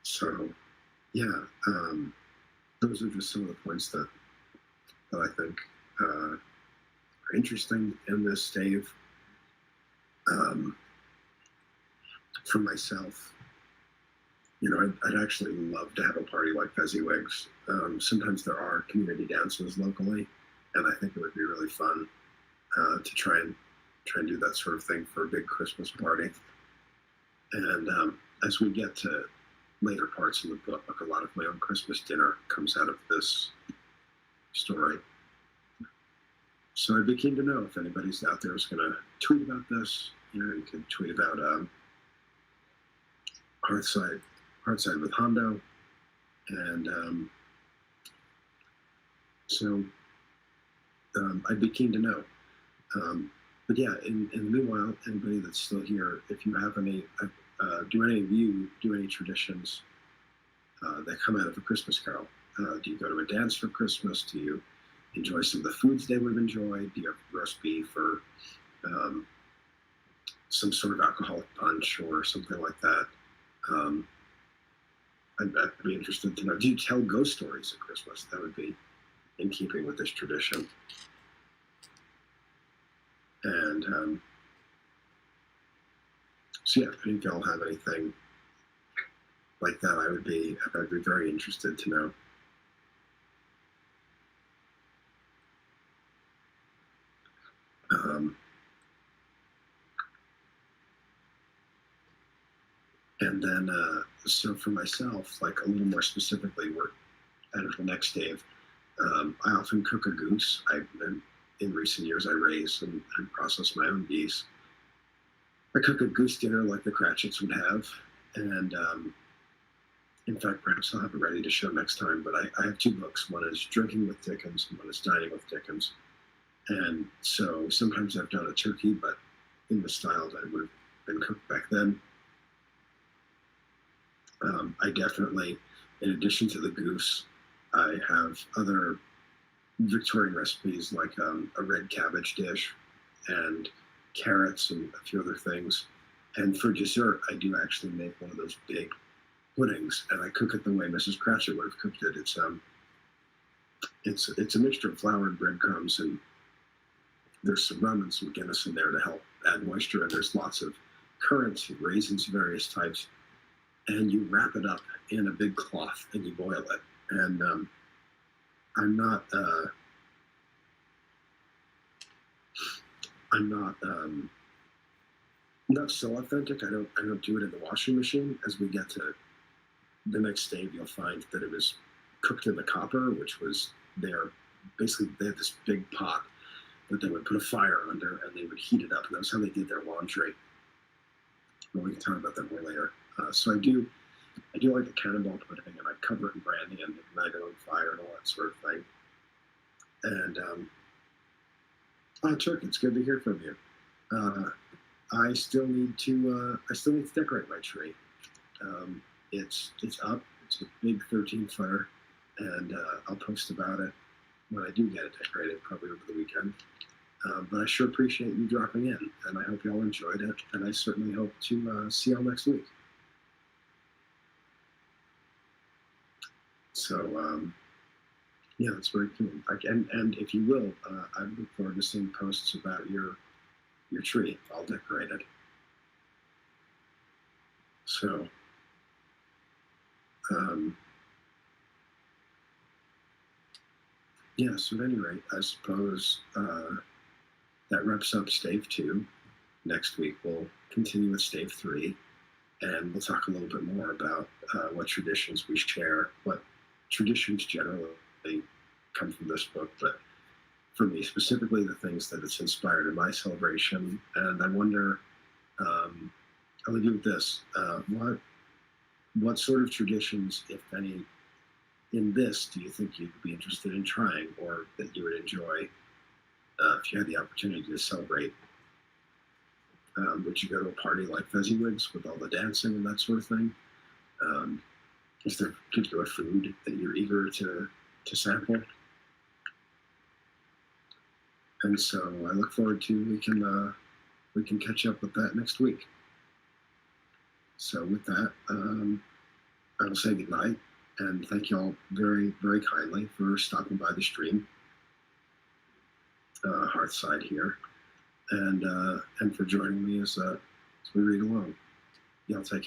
so, yeah, those are just some of the points that I think are interesting in this stave. For myself, I'd actually love to have a party like Fezziwig's. Sometimes there are community dances locally, and I think it would be really fun to try and do that sort of thing for a big Christmas party. And as we get to later parts in the book, a lot of my own Christmas dinner comes out of this story. So I'd be keen to know if anybody's out there is going to tweet about this. You can tweet about Hearth-side with Hondo. And so I'd be keen to know. But yeah, in the meanwhile, anybody that's still here, if you have any, do any of you do any traditions that come out of a Christmas Carol? Do you go to a dance for Christmas? Do you enjoy some of the foods they would have enjoyed? Do you have roast beef or some sort of alcoholic punch or something like that? I'd be interested to know. Do you tell ghost stories at Christmas? That would be in keeping with this tradition. And so yeah, if y'all have anything like that, I'd be very interested to know. And then, so for myself, like a little more specifically, we're at the next Stave. I often cook a goose. In recent years, I raise and process my own geese. I cook a goose dinner like the Cratchits would have, and in fact, perhaps I'll have it ready to show next time. But I have two books. One is Drinking with Dickens, and one is Dining with Dickens. And so sometimes I've done a turkey, but in the style that would have been cooked back then. I definitely, in addition to the goose, I have other Victorian recipes like a red cabbage dish and carrots and a few other things. And for dessert, I do actually make one of those big puddings, and I cook it the way Mrs. Cratchit would have cooked it. It's a mixture of flour and breadcrumbs, and there's some rum and some Guinness in there to help add moisture, and there's lots of currants and raisins of various types. And you wrap it up in a big cloth and you boil it. And I'm not so authentic. I don't do it in the washing machine. As we get to the next Stave, you'll find that it was cooked in the copper, which was basically they had this big pot that they would put a fire under and they would heat it up, and that's how they did their laundry. But we can talk about that more later. So I do like the cannonball pudding, and I cover it in brandy and ignite it on fire and all that sort of thing. And Chuck, it's good to hear from you. I still need to decorate my tree. It's up. It's a big 13-footer, and I'll post about it when I do get it decorated, probably over the weekend. But I sure appreciate you dropping in, and I hope you all enjoyed it, and I certainly hope to see y'all next week. So, yeah, that's very cool. And if you will, I look forward to seeing posts about your tree all decorated. So, yeah, so at any rate, I suppose that wraps up Stave 2. Next week, we'll continue with Stave 3, and we'll talk a little bit more about what traditions we share, what traditions generally come from this book, but for me specifically, the things that it's inspired in my celebration. And I wonder, I'll leave you with this, what sort of traditions, if any, in this do you think you'd be interested in trying, or that you would enjoy if you had the opportunity to celebrate? Would you go to a party like Fezziwig's with all the dancing and that sort of thing? Is there particular food that you're eager to sample? And so I look forward to we can catch up with that next week. So with that, I will say goodnight, and thank you all very, very kindly for stopping by the stream, Hearth-side here, and for joining me as we read along. Y'all take care.